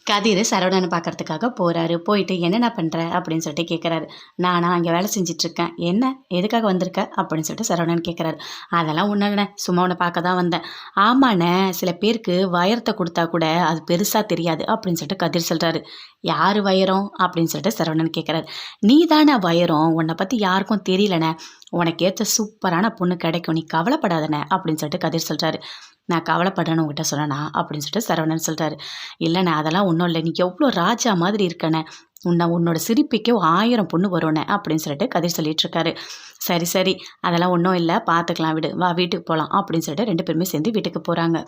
கதிர் சரவணனை பார்க்கறதுக்காக போகிறாரு. போயிட்டு என்னென்ன பண்ணுற அப்படின்னு சொல்லிட்டு கேட்குறாரு. நானா அங்கே வேலை செஞ்சிட்ருக்கேன். என்ன எதுக்காக வந்திருக்க அப்படின்னு சொல்லிட்டு சரவணன் கேட்குறாரு. அதெல்லாம் ஒன்றுங்கண்ணே, சும்மா உன்னை பார்க்க தான் வந்தேன். ஆமாண்ணே, சில பேருக்கு வயரத்தை கொடுத்தா கூட அது பெருசாக தெரியாது அப்படின்னு சொல்லிட்டு கதிர் சொல்கிறாரு. யார் வயரம் அப்படின்னு சொல்லிட்டு சரவணன் கேட்குறாரு. நீ தானே வயரம், உன்னை பற்றி யாருக்கும் தெரியலண்ணே. உனக்கு ஏற்ற சூப்பரான பொண்ணு கிடைக்கும், நீ கவலைப்படாதண்ணே அப்படின்னு சொல்லிட்டு கதிர் சொல்கிறாரு. நான் கவலைப்படுறேன்னு உங்ககிட்ட சொன்னேனா அப்படின்னு சொல்லிட்டு சரவணன் சொல்கிறாரு. இல்லைண்ணே, அதெல்லாம் ஒன்றும் இல்லை, நீ எவ்வளோ ராஜா மாதிரி இருக்கண்ணே, உன்னோட சிரிப்புக்கே 1000 பொண்ணு வரும்ண்ணே அப்படின்னு சொல்லிட்டு கதிர் சொல்லிட்டு இருக்காரு. சரி சரி, அதெல்லாம் ஒன்றும் இல்லை, பார்த்துக்கலாம், விடு, வா வீட்டுக்கு போகலாம் அப்படின்னு சொல்லிட்டு 2 பேருமே சேர்ந்து வீட்டுக்கு போகிறாங்க.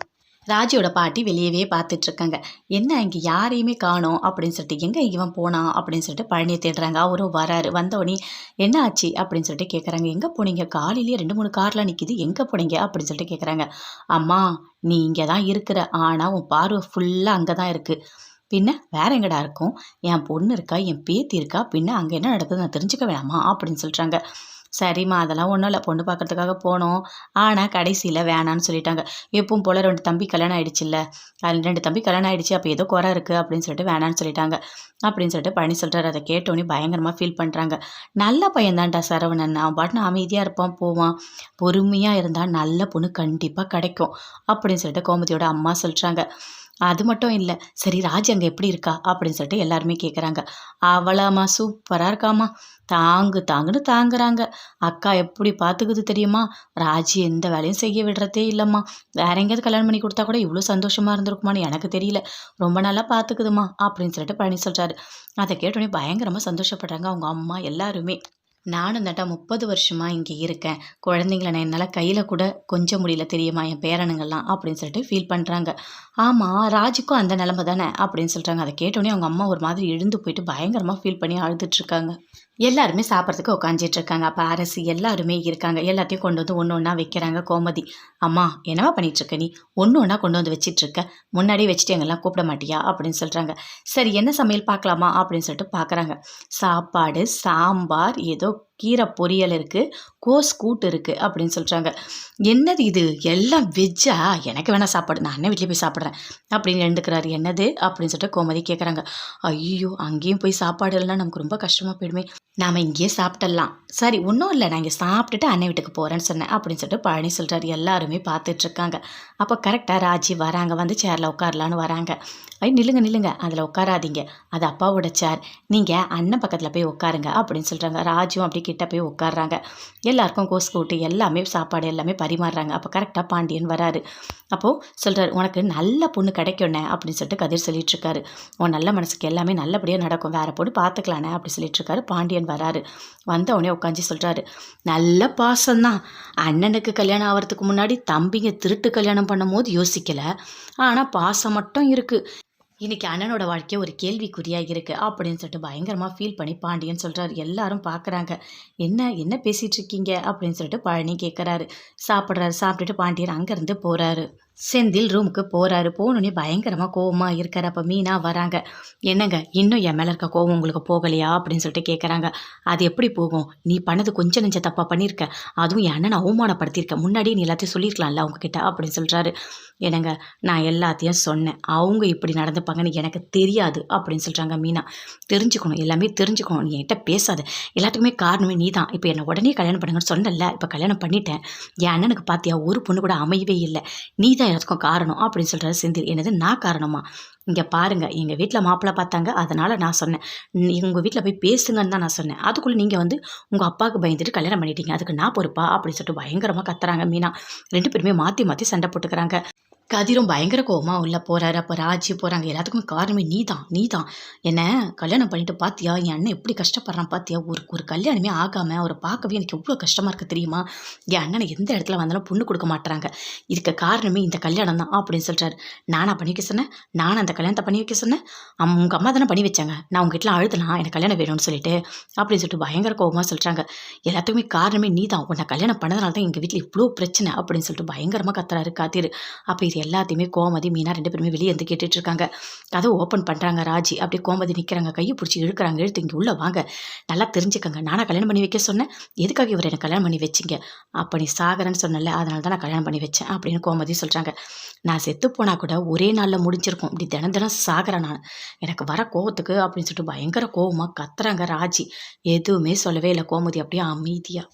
ராஜியோட பாட்டி வெளியவே பார்த்துட்ருக்காங்க. என்ன இங்கே யாரையுமே காணோம் அப்படின்னு சொல்லிட்டு, எங்கே இவன் போனான் அப்படின்னு சொல்லிட்டு பழனியை தேடுறாங்க. அவரும் வராரு. வந்தோடனே என்ன ஆச்சு அப்படின்னு சொல்லிட்டு கேட்குறாங்க. எங்கே போனீங்க, காலையிலேயே 2-3 கார்லாம் நிற்கிது, எங்கே போனீங்க அப்படின்னு சொல்லிட்டு கேட்குறாங்க. அம்மா, நீ இங்கே தான் இருக்கிற, ஆனால் உன் பார்வை ஃபுல்லாக அங்கே தான் இருக்குது. பின்ன வேற எங்கடா இருக்கும், என் பொண்ணு இருக்கா, என் பேத்தி இருக்கா, பின்ன அங்கே என்ன நடக்குது நான் தெரிஞ்சுக்க வேணாமா அப்படின்னு சொல்கிறாங்க. சரிம்மா, அதெல்லாம் ஒன்றும் இல்லை, பொண்ணு பார்க்கறதுக்காக போனோம், ஆனால் கடைசியில் வேணான்னு சொல்லிட்டாங்க. எப்பவும் போல் 2 தம்பி கல்யாணம் ஆகிடுச்சில்ல, அதில் 2 தம்பி கல்யாணம் ஆகிடுச்சு, அப்போ ஏதோ குறை இருக்குது அப்படின்னு சொல்லிட்டு வேணான்னு சொல்லிட்டாங்க அப்படின்னு சொல்லிட்டு பழனி சொல்கிறார். அதை கேட்டோன்னே பயங்கரமாக ஃபீல் பண்ணுறாங்க. நல்ல பையன்தான்டா சரவணன், அவன் பாட்டுன்னு அமைதியாக இருப்பான், போவான், பொறுமையாக இருந்தால் நல்ல பொண்ணு கண்டிப்பாக கிடைக்கும் அப்படின்னு சொல்லிட்டு கோமதியோட அம்மா சொல்கிறாங்க. அது மட்டும் இல்லை, சரி ராஜி அங்கே எப்படி இருக்கா அப்படின்னு சொல்லிட்டு எல்லாருமே கேட்குறாங்க. அவளாம்மா சூப்பராக இருக்காம்மா, தாங்குன்னு தாங்குறாங்க. அக்கா எப்படி பார்த்துக்குது தெரியுமா, ராஜி எந்த வேலையும் செய்ய விடுறதே இல்லைம்மா. வேற எங்கேயாவது கல்யாணம் பண்ணி கொடுத்தா கூட இவ்வளோ சந்தோஷமாக இருந்திருக்குமான்னு எனக்கு தெரியல, ரொம்ப நல்லா பார்த்துக்குதுமா அப்படின்னு சொல்லிட்டு பழனி சொல்கிறாரு. அதை கேட்டோன்னே பயங்கரமாக சந்தோஷப்படுறாங்க அவங்க அம்மா எல்லாருமே. நானும் தாண்டா 30 வருஷமாக இங்கே இருக்கேன், குழந்தைங்கள நான் என்னால் கையில் கூட கொஞ்சம் முடியல தெரியுமா, என் பேரனுங்கள்லாம் அப்படின்னு சொல்லிட்டு ஃபீல் பண்ணுறாங்க. ஆமாம், ராஜுக்கும் அந்த நிலமை தானே அப்படின்னு சொல்கிறாங்க. அதை கேட்டோன்னே அவங்க அம்மா ஒரு மாதிரி எழுந்து போயிட்டு பயங்கரமாக ஃபீல் பண்ணி அழுதுட்ருக்காங்க. எல்லாருமே சாப்பிட்றதுக்கு உட்காந்துட்டு இருக்காங்க. அப்போ அரசு எல்லாருமே இருக்காங்க. எல்லாத்தையும் கொண்டு வந்து ஒன்று ஒன்றா வைக்கிறாங்க. கோமதி, அம்மா என்னவா பண்ணிகிட்ருக்க நீ, ஒன்று ஒன்றா கொண்டு வந்து வச்சிட்ருக்க, முன்னாடியே வச்சுட்டு எங்கெல்லாம் கூப்பிட மாட்டியா அப்படின்னு சொல்கிறாங்க. சரி என்ன சமையல் பார்க்கலாமா அப்படின்னு சொல்லிட்டு பார்க்குறாங்க. சாப்பாடு, சாம்பார், ஏதோ கீரை பொரியல் இருக்குது, கோஸ் கூட்டு இருக்குது அப்படின்னு சொல்கிறாங்க. என்னது இது எல்லாம் வெஜ்ஜா, எனக்கு வேணால் சாப்பாடு, நான் அண்ணன் வீட்லேயே போய் சாப்பிட்றேன் அப்படின்னு எழுந்துக்கிறாரு. என்னது அப்படின்னு சொல்லிட்டு கோமதி கேட்குறாங்க. ஐயோ, அங்கேயும் போய் சாப்பாடு இல்லைன்னா நமக்கு ரொம்ப கஷ்டமாக போயிடுமே, நாம் இங்கேயே சாப்பிட்டுடலாம். சரி ஒன்றும் இல்லை, நான் இங்கே சாப்பிட்டுட்டு அண்ணன் வீட்டுக்கு போகிறேன்னு சொன்னேன் அப்படின்னு சொல்லிட்டு பழனி சொல்கிறார். எல்லாருமே பார்த்துட்ருக்காங்க. அப்போ கரெக்டாக ராஜி வராங்க, வந்து சேரில் உட்காரலான்னு வராங்க. நில்லுங்க, அதில் உட்காராதீங்க, அது அப்பாவோட சேர், நீங்கள் அண்ணன் பக்கத்தில் போய் உட்காருங்க அப்படின்னு சொல்கிறாங்க. ராஜும் அப்படி கிட்ட போய் உட்காடுறாங்க. எல்லாருக்கும் கோஸ் கூட்டு எல்லாமே சாப்பாடு எல்லாமே பரிமாறுறாங்க. அப்போ கரெக்டாக பாண்டியன் வராரு. அப்போது சொல்கிறார், உனக்கு நல்ல பொண்ணு கிடைக்கும்ண்ணே அப்படின்னு சொல்லிட்டு கதிர் சொல்லிட்டுருக்காரு. உன் நல்ல மனசுக்கு எல்லாமே நல்லபடியாக நடக்கும், வேறு பொண்ணு பார்த்துக்கலாண்ணே அப்படி சொல்லிட்டுருக்காரு. பாண்டியன் வராரு. வந்த உடனே உட்காந்து சொல்கிறாரு, நல்ல பாசம்தான், அண்ணனுக்கு கல்யாணம் ஆகிறதுக்கு முன்னாடி தம்பிங்க திருட்டு கல்யாணம் பண்ணும் போது யோசிக்கலை, ஆனால் பாசம் மட்டும் இருக்குது, இன்றைக்கி அண்ணனோட வாழ்க்கையை ஒரு கேள்விக்குறியாக இருக்குது அப்படின்னு சொல்லிட்டு பயங்கரமாக ஃபீல் பண்ணி பாண்டியன் சொல்கிறாரு. எல்லாரும் பார்க்குறாங்க. என்ன பேசிகிட்டு இருக்கீங்க அப்படின்னு சொல்லிட்டு பழனி கேட்குறாரு. சாப்பிட்டுட்டு பாண்டியன் அங்கேருந்து போகிறாரு. செந்தில் ரூமுக்கு போகிறாரு. போனோடனே பயங்கரமாக கோவமாக இருக்கார். அப்போ மீனா வராங்க. என்னங்க இன்னும் என் மேலே இருக்க கோவம் உங்களுக்கு போகலையா அப்படின்னு சொல்லிட்டு கேட்குறாங்க. அது எப்படி போகும், நீ பண்ணது கொஞ்சம் நெஞ்ச தப்பாக பண்ணியிருக்க, அதுவும் என் அண்ணனை அவமானப்படுத்தியிருக்க, முன்னாடியே நீ எல்லாத்தையும் சொல்லியிருக்கலாம்ல அவங்கக்கிட்ட அப்படின்னு சொல்கிறாரு. என்னங்க நான் எல்லாத்தையும் சொன்னேன், அவங்க இப்படி நடந்துப்பாங்கன்னு எனக்கு தெரியாது அப்படின்னு சொல்கிறாங்க மீனா. தெரிஞ்சுக்கணும், எல்லாமே தெரிஞ்சுக்கணும், நீ என்கிட்ட பேசாத, எல்லாத்துக்குமே காரணமே நீ தான். இப்போ என்னை உடனே கல்யாணம் பண்ணுங்கன்னு சொன்னல, இப்போ கல்யாணம் பண்ணிட்டேன், என் அண்ணனுக்கு பார்த்தியா ஒரு பொண்ணு கூட அமையவே இல்லை, நீ தான் எல்லாத்துக்கும் காரணம் அப்படின்னு சொல்கிறாரு செந்தில். என்னது நான் காரணமா, இங்கே பாருங்கள், எங்கள் வீட்டில் மாப்பிள்ளை பார்த்தாங்க, அதனால் நான் சொன்னேன், உங்கள் வீட்டில் போய் பேசுங்கன்னு தான் நான் சொன்னேன், அதுக்குள்ளே நீங்கள் வந்து உங்கள் அப்பாவுக்கு பயந்துட்டு கல்யாணம் பண்ணிட்டீங்க, அதுக்கு நான் பொறுப்பா அப்படின்னு சொல்லிட்டு பயங்கரமாக கத்துறாங்க மீனா. 2 பேருமே மாற்றி சண்டை போட்டுக்கிறாங்க. கதிரும் பயங்கர கோவமாக உள்ளே போகிறாரு. அப்போ ராஜி போகிறாங்க. எல்லாத்துக்கும் காரணமே நீ தான் என்ன கல்யாணம் பண்ணிட்டு பார்த்தியா, என் அண்ணன் எப்படி கஷ்டப்படுறான் பார்த்தியா, ஒரு கல்யாணமே ஆகாமல் அவரை பார்க்கவே எனக்கு எவ்வளோ கஷ்டமாக இருக்குது தெரியுமா, என் அண்ணனை எந்த இடத்துல வந்தாலும் பொண்ணு கொடுக்க மாட்டுறாங்க, இதுக்கு காரணமே இந்த கல்யாணம் தான் அப்படின்னு சொல்கிறாரு. நானா பண்ணி வைக்க சொன்னேன், நான் அந்த கல்யாணத்தை பண்ணி வைக்க சொன்னேன், உங்கள் அம்மா தானே பண்ணி வச்சாங்க, நான் உங்கள் வீட்டில் அழுதுனா எனக்கு கல்யாணம் வேணும்னு சொல்லிட்டு அப்படின்னு சொல்லிட்டு பயங்கர கோவமாக சொல்கிறாங்க. எல்லாத்துக்குமே காரணமே நீ தான், உன்னை கல்யாணம் பண்ணதுனால தான் எங்கள் வீட்டில் இவ்வளோ பிரச்சனை அப்படின்னு சொல்லிட்டு பயங்கரமாக கத்துறாரு கதிர். அப்போ இது எல்லாத்தையுமே கோமதி மீனா 2 பேருமே வெளியே வந்து கேட்டுட்டு இருக்காங்க. கதவை ஓப்பன் பண்ணுறாங்க ராஜி. அப்படியே கோமதி நிற்கிறாங்க, கையை பிடிச்சி இழுக்கிறாங்க. இழுத்து இங்கே உள்ளே வாங்க, நல்லா தெரிஞ்சுக்கங்க, நானா கல்யாணம் பண்ணி வைக்க சொன்னேன், எதுக்காக இவர் எனக்கு கல்யாணம் பண்ணி வச்சிங்க? அப்போ நீ சாகரன்னு சொன்னல, அதனால தான் நான் கல்யாணம் பண்ணி வச்சேன் அப்படின்னு கோமதி சொல்கிறாங்க. நான் செத்து போனால் கூட ஒரே நாளில் முடிஞ்சிருக்கும், இப்படி தினம் தினம் சாகிறேன் நான், எனக்கு வர கோவத்துக்கு அப்படின்னு சொல்லிட்டு பயங்கர கோவமாக கத்துறாங்க ராஜி. எதுவுமே சொல்லவே இல்லை கோமதி, அப்படியே அமைதியாக.